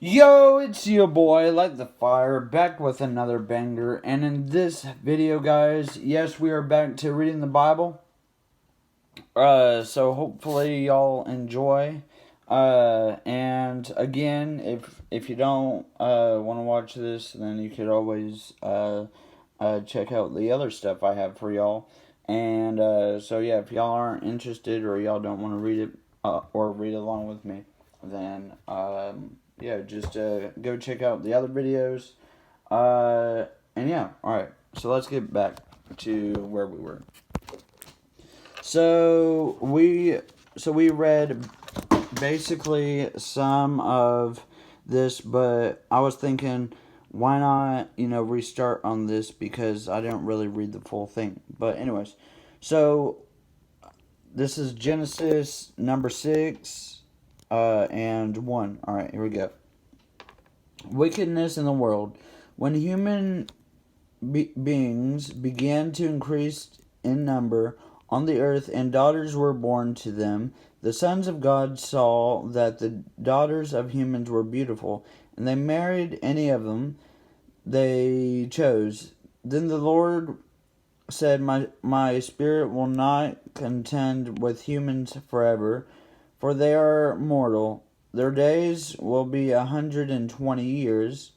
Yo, it's your boy, Light the Fire, back with another banger. And in this video, guys, yes, we are back to reading the Bible. So hopefully y'all enjoy. And again, if you don't want to watch this, then you could always check out the other stuff I have for y'all. And so yeah, if y'all aren't interested or y'all don't want to read it or read along with me, then yeah, just go check out the other videos. And yeah, all right. So let's get back to where we were. So we read basically some of this, but I was thinking, why not restart on this because I didn't really read the full thing. But anyways, so this is Genesis number 6 and 1. All right, here we go. Wickedness in the world. When human beings began to increase in number on the earth and daughters were born to them, the sons of God saw that the daughters of humans were beautiful, and they married any of them they chose. Then the Lord said, My spirit will not contend with humans forever, for they are mortal. Their days will be 120 years.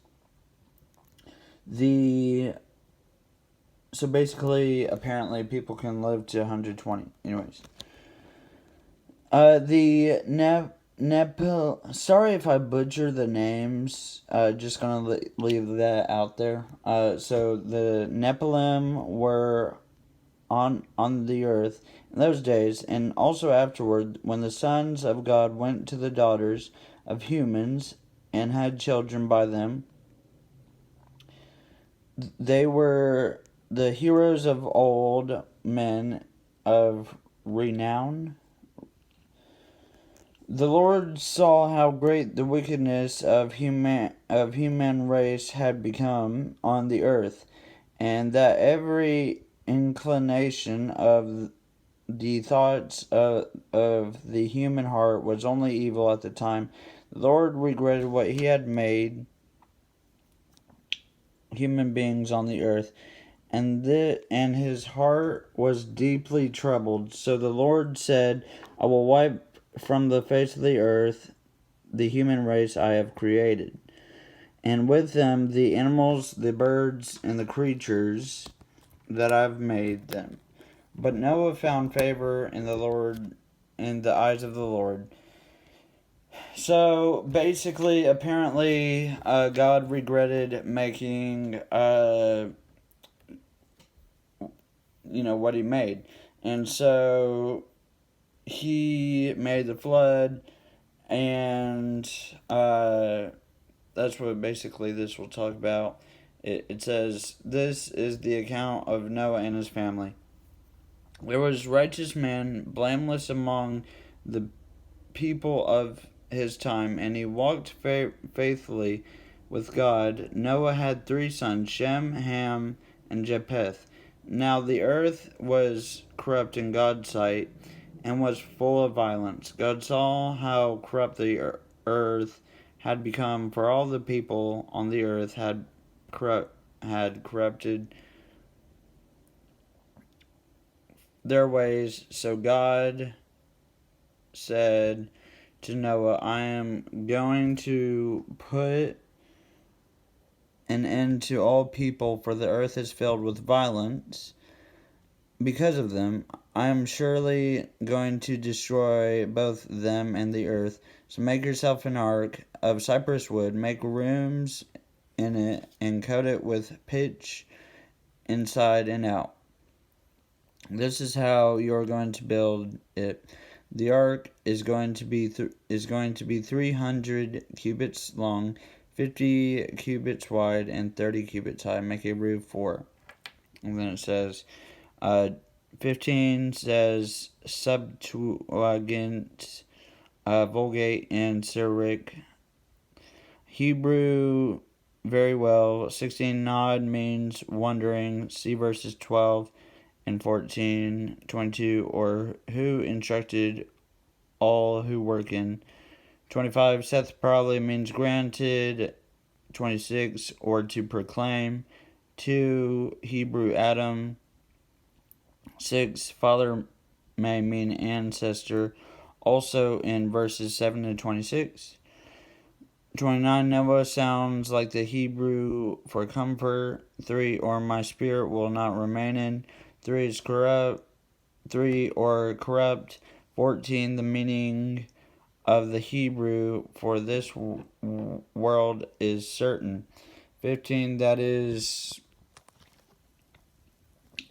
So basically, apparently, people can live to 120. Anyways, the Sorry if I butcher the names. Just gonna leave that out there. So the Nephilim were on the earth in those days, and also afterward, when the sons of God went to the daughters of humans and had children by them. They were the heroes of old, men of renown. The Lord saw how great the wickedness of human race had become on the earth, and that every inclination of the thoughts of the human heart was only evil at the time. The Lord regretted what he had made human beings on the earth, and his heart was deeply troubled. So the Lord said, I will wipe from the face of the earth the human race I have created, and with them the animals, the birds, and the creatures that I've made them. But Noah found favor in the eyes of the Lord. So basically, apparently, God regretted making what he made, and so he made the flood, and that's what basically this will talk about. It says, this is the account of Noah and his family. There was righteous man, blameless among the people of his time, and he walked faithfully with God. Noah had 3 sons, Shem, Ham, and Japheth. Now the earth was corrupt in God's sight, and was full of violence. God saw how corrupt the earth had become, for all the people on the earth had corrupted their ways. So God said to Noah, I am going to put an end to all people, for the earth is filled with violence because of them. I am surely going to destroy both them and the earth. So make yourself an ark of cypress wood, make rooms in it, and coat it with pitch inside and out. This is how you are going to build it. The ark is going to be 300 cubits long, 50 cubits wide, and 30 cubits high. Make a roof for. And then it says, 15 says Septuagint, Vulgate, and Syriac. Hebrew very well. 16 Nod means wondering. See verses 12 and 14, 22, or who instructed all who work in 25, Seth probably means granted. 26, or to proclaim. 2, Hebrew Adam. 6, father may mean ancestor, also in verses 7 to 26. 29, Noah sounds like the Hebrew for comfort. 3, or my spirit will not remain in. 3 is corrupt. 3, or corrupt. 14, the meaning of the Hebrew for this world is certain. 15, that is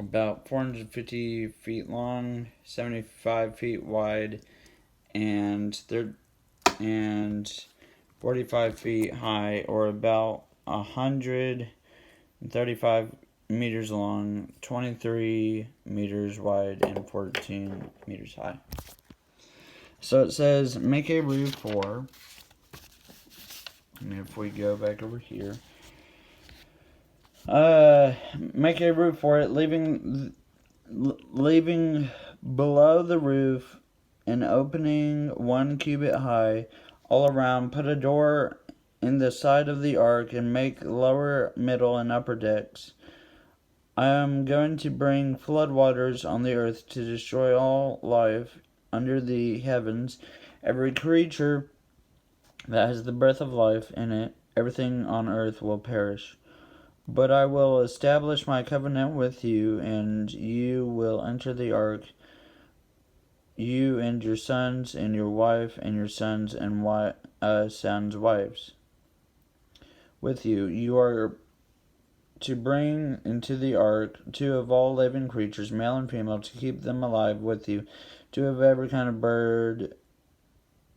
about 450 feet long, 75 feet wide, and 45 feet high, or about 135 meters long, 23 meters wide, and 14 meters high. So it says, make a roof for, and if we go back over here, make a roof for it, leaving below the roof an opening 1 cubit high all around. Put a door in the side of the ark and make lower, middle, and upper decks. I am going to bring floodwaters on the earth to destroy all life under the heavens, every creature that has the breath of life in it. Everything on earth will perish. But I will establish my covenant with you, and you will enter the ark, you and your sons and your wife and your sons and sons' wives with you. You are to bring into the ark 2 of all living creatures, male and female, to keep them alive with you. 2 of every kind of bird,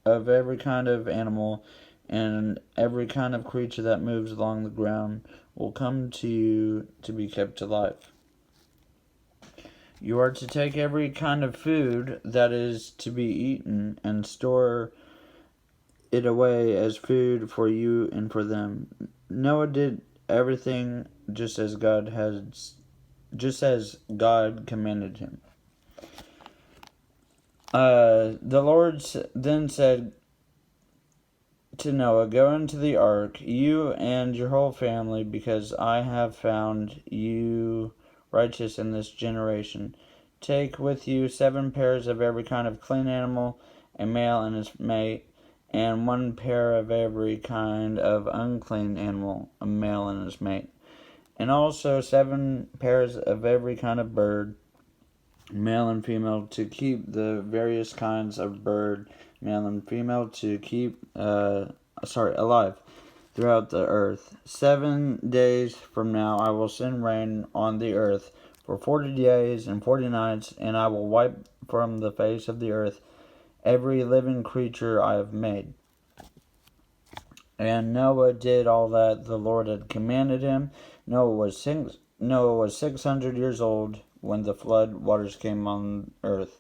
of every kind of animal, and every kind of creature that moves along the ground will come to you to be kept alive. You are to take every kind of food that is to be eaten and store it away as food for you and for them. Noah did everything just as God commanded him. The Lord then said to Noah, go into the ark, you and your whole family, because I have found you righteous in this generation. Take with you 7 pairs of every kind of clean animal, a male and his mate, and 1 pair of every kind of unclean animal, a male and his mate, and also 7 pairs of every kind of bird, male and female, to keep the various kinds of bird, male and female, to keep alive throughout the earth. 7 days from now I will send rain on the earth for 40 days and 40 nights, and I will wipe from the face of the earth every living creature I have made. And Noah did all that the Lord had commanded him. Noah was 600 years old when the flood waters came on earth.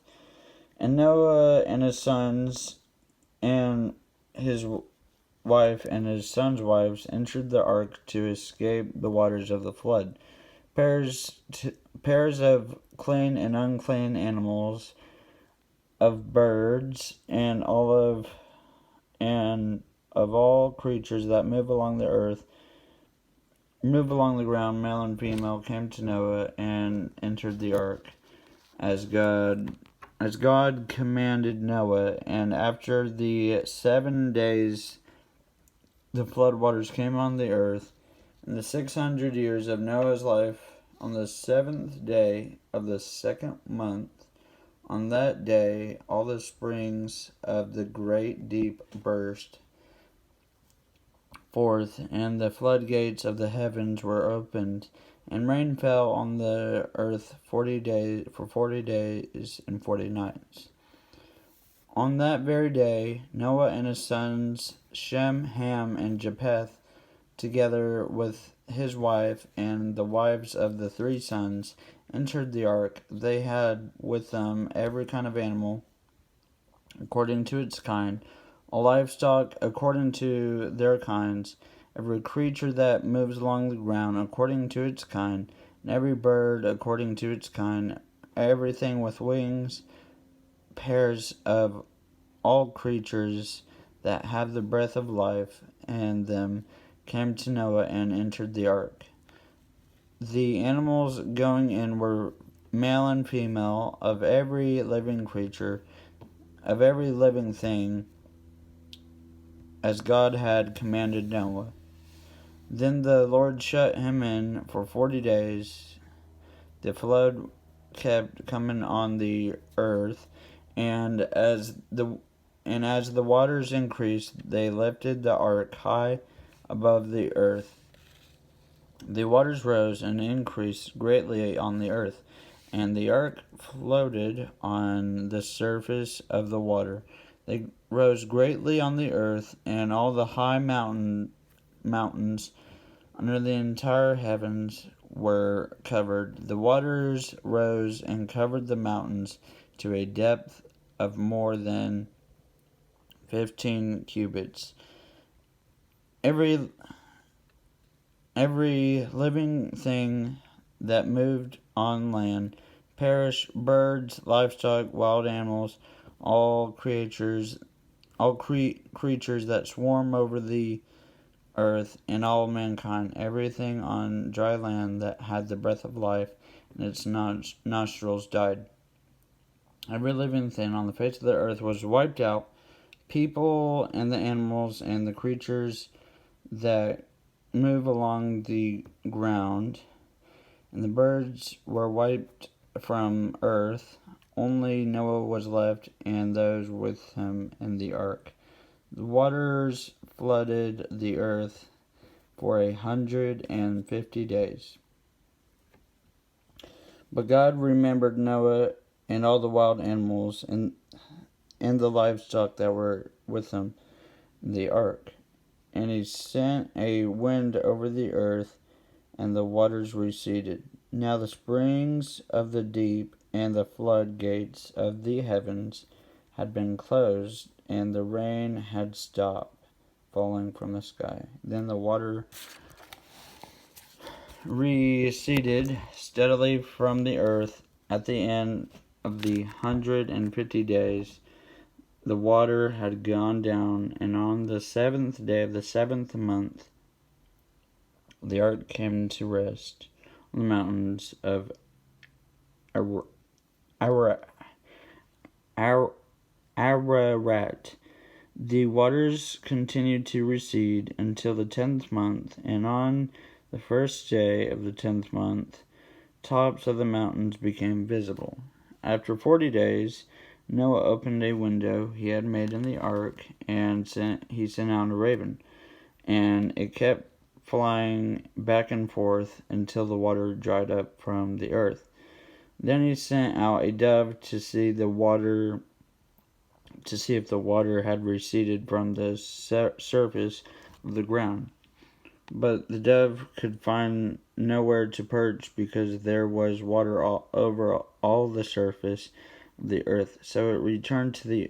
And Noah and his sons and his wife and his sons' wives entered the ark to escape the waters of the flood. Pairs of clean and unclean animals, of birds, and of all creatures that move along the ground, male and female, came to Noah and entered the ark as God commanded Noah. And after the 7 days the flood waters came on the earth. In the 600 years of Noah's life, on the 7th day of the 2nd month, on that day all the springs of the great deep burst forth, and the floodgates of the heavens were opened, and rain fell on the earth 40 days and 40 nights. On that very day, Noah and his sons Shem, Ham, and Japheth, together with his wife and the wives of the 3 sons, entered the ark. They had with them every kind of animal according to its kind, all livestock according to their kinds, every creature that moves along the ground according to its kind, and every bird according to its kind, everything with wings, pairs of all creatures that have the breath of life in them came to Noah and entered the ark. The animals going in were male and female, of every living creature, of every living thing, as God had commanded Noah. Then the Lord shut him in for 40 days. The flood kept coming on the earth, and as the waters increased, they lifted the ark high above the earth. The waters rose and increased greatly on the earth, and the ark floated on the surface of the water. They rose greatly on the earth, and all the high mountains under the entire heavens were covered. The waters rose and covered the mountains to a depth of more than 15 cubits. Every living thing that moved on land perished: birds, livestock, wild animals, all creatures that swarm over the earth, and all mankind, everything on dry land that had the breath of life in its nostrils died. Every living thing on the face of the earth was wiped out, people and the animals and the creatures that move along the ground, and the birds were wiped from earth. Only Noah was left, and those with him in the ark. The waters flooded the earth for 150 days. But God remembered Noah and all the wild animals and the livestock that were with him in the ark. And he sent a wind over the earth, and the waters receded. Now the springs of the deep and the floodgates of the heavens had been closed, and the rain had stopped falling from the sky. Then the water receded steadily from the earth. At the end of the 150 days, the water had gone down, and on the 7th day of the 7th month, the ark came to rest on the mountains of Ararat. The waters continued to recede until the 10th month, and on the first day of the 10th month, tops of the mountains became visible. After 40 days, Noah opened a window he had made in the ark, and he sent out a raven, and it kept flying back and forth until the water dried up from the earth. Then he sent out a dove to see if the water had receded from the surface of the ground. But the dove could find nowhere to perch, because there was water over all the surface of the earth. So it returned to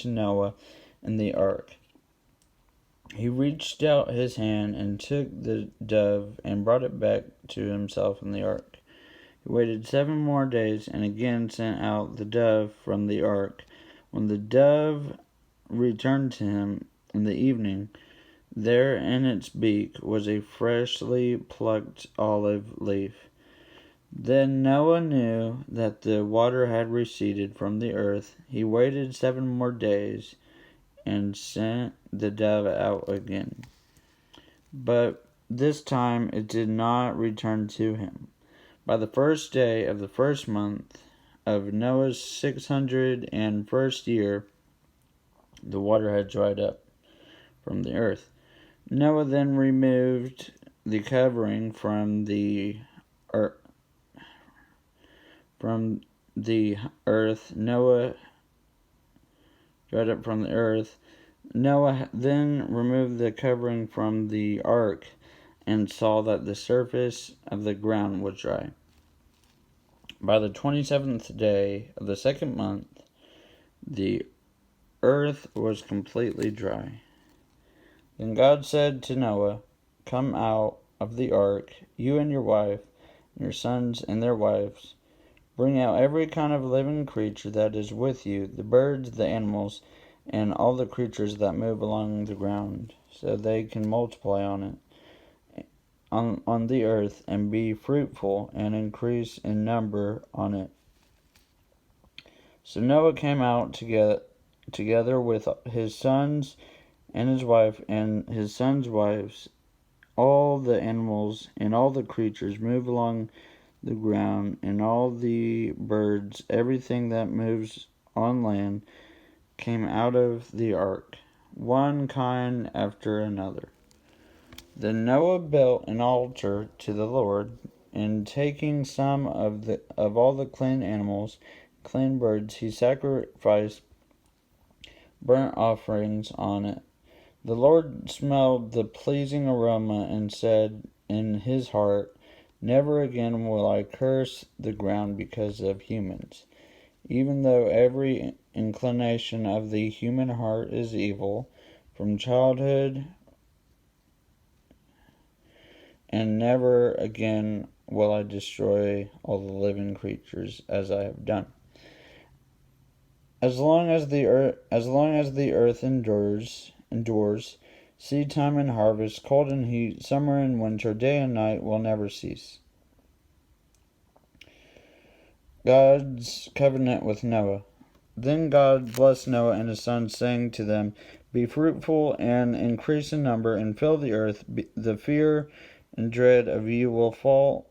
Noah in the ark. He reached out his hand and took the dove and brought it back to himself in the ark. He waited 7 more days and again sent out the dove from the ark. When the dove returned to him in the evening, there in its beak was a freshly plucked olive leaf. Then Noah knew that the water had receded from the earth. He waited 7 more days and sent the dove out again. But this time it did not return to him. By the first day of the first month of Noah's 601st year, the water had dried up from the earth. Noah then removed the covering from the earth. Noah dried up from the earth. Noah then removed the covering from the ark and saw that the surface of the ground was dry. By the 27th day of the 2nd month, the earth was completely dry. Then God said to Noah, "Come out of the ark, you and your wife, and your sons and their wives. Bring out every kind of living creature that is with you, the birds, the animals, and all the creatures that move along the ground, so they can multiply on the earth, and be fruitful, and increase in number on it. So Noah came out together with his sons and his wife and his sons' wives. All the animals and all the creatures move along the ground, and all the birds, everything that moves on land, came out of the ark, one kind after another. Then Noah built an altar to the Lord, and taking some of all the clean animals, clean birds, he sacrificed burnt offerings on it. The Lord smelled the pleasing aroma and said in his heart, "Never again will I curse the ground because of humans. Even though every inclination of the human heart is evil, from childhood, and never again will I destroy all the living creatures as I have done. As long as the earth endures, seed time and harvest, cold and heat, summer and winter, day and night will never cease." God's covenant with Noah. Then God blessed Noah and his sons, saying to them, "Be fruitful and increase in number, and fill the earth. The fear and dread of you will fall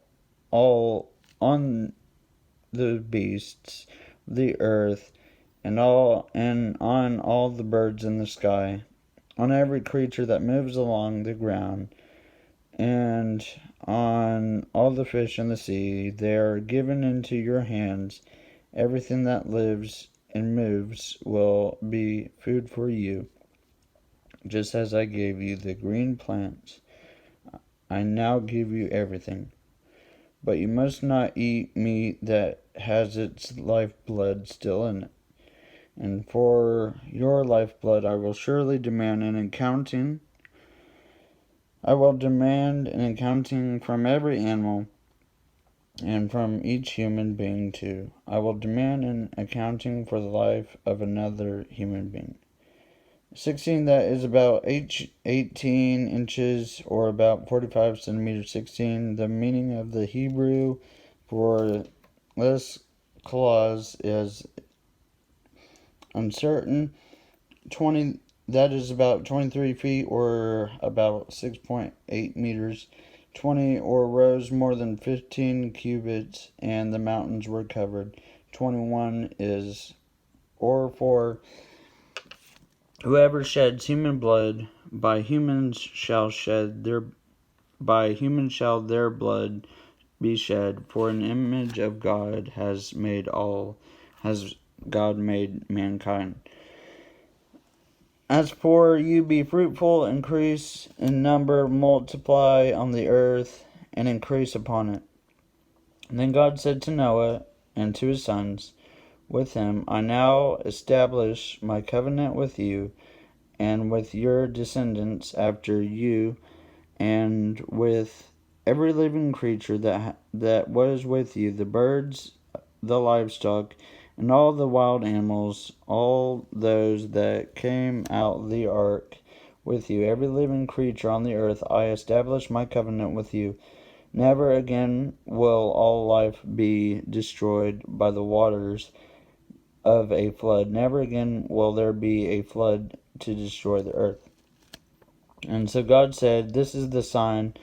all on the beasts of the earth, and on all the birds in the sky, on every creature that moves along the ground, and on all the fish in the sea. They are given into your hands. Everything that lives and moves will be food for you, just as I gave you the green plants. I now give you everything. But you must not eat meat that has its lifeblood still in it. And for your lifeblood I will surely demand an accounting. I will demand an accounting from every animal and from each human being too. I will demand an accounting for the life of another human being. 16, that is about 18 inches or about 45 centimeters. 16, the meaning of the Hebrew for this clause is uncertain. 20, that is about 23 feet or about 6.8 meters. 20, or rose more than 15 cubits, and the mountains were covered. 21 is, or for whoever sheds human blood, by humans shall their blood be shed, for an image of God has God made mankind. As for you, be fruitful, increase in number, multiply on the earth, and increase upon it. And then God said to Noah and to his sons with him, I now establish my covenant with you and with your descendants after you, and with every living creature that was with you, the birds, the livestock, and all the wild animals, all those that came out of the ark with you, every living creature on the earth, I establish my covenant with you. Never again will all life be destroyed by the waters of a flood. Never again will there be a flood to destroy the earth. And so God said, this is the sign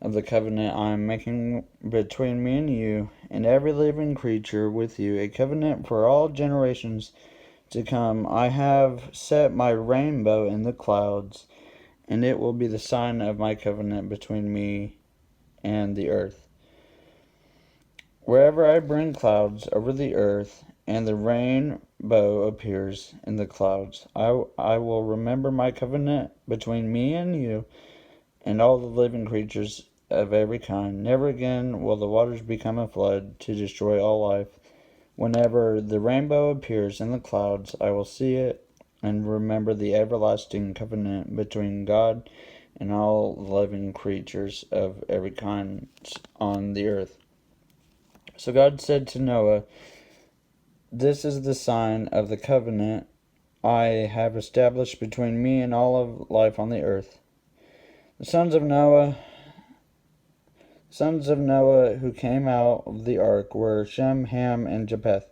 of the covenant I am making between me and you and every living creature with you, a covenant for all generations to come. I have set my rainbow in the clouds, and it will be the sign of my covenant between me and the earth. Wherever I bring clouds over the earth, and the rainbow appears in the clouds, I will remember my covenant between me and you and all the living creatures of every kind. Never again will the waters become a flood to destroy all life. Whenever the rainbow appears in the clouds, I will see it and remember the everlasting covenant between God and all living creatures of every kind on the earth. So God said to Noah, this is the sign of the covenant I have established between me and all of life on the earth. The sons of Noah who came out of the ark were Shem, Ham, and Japheth.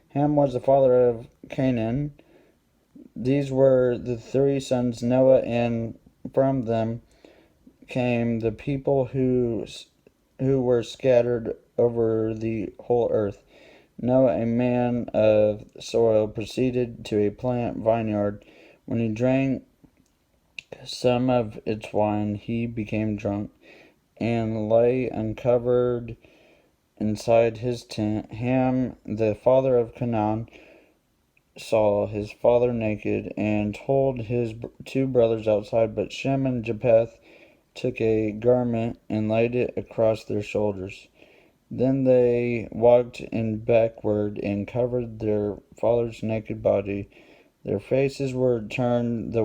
Ham was the father of Canaan. These were the three sons of Noah, and from them came the people who were scattered over the whole earth. Noah, a man of soil, proceeded to a plant vineyard. When he drank some of its wine, he became drunk and lay uncovered inside his tent. Ham, the father of Canaan, saw his father naked and told his two brothers outside, but Shem and Japheth took a garment and laid it across their shoulders. Then they walked in backward and covered their father's naked body. Their faces were turned the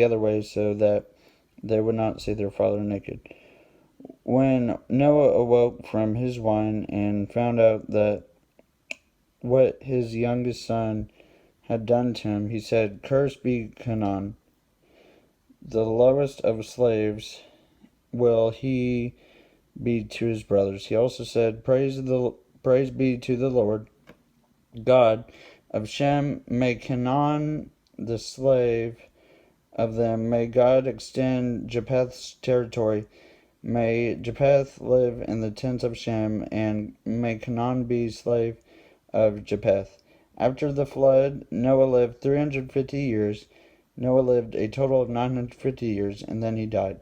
other way so that they would not see their father naked. When Noah awoke from his wine and found out that what his youngest son had done to him, he said, "Cursed be Canaan, the lowest of slaves will he be to his brothers." He also said, Praise be to the Lord God of Shem. May Canaan, the slave of them, may God extend Japheth's territory. May Japheth live in the tents of Shem, and may Canaan be slave of Japheth. After the flood, Noah lived 350 years. Noah lived a total of 950 years, and then he died.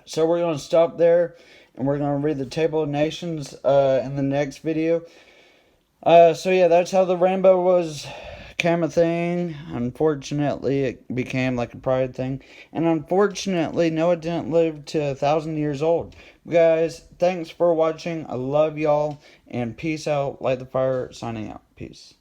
So we're going to stop there, and we're going to read the Table of Nations in the next video. So yeah, that's how the rainbow became a thing. Unfortunately, it became like a pride thing. And unfortunately, Noah didn't live to 1,000 years old. Guys, thanks for watching. I love y'all, and peace out. Light the fire, signing out. Peace.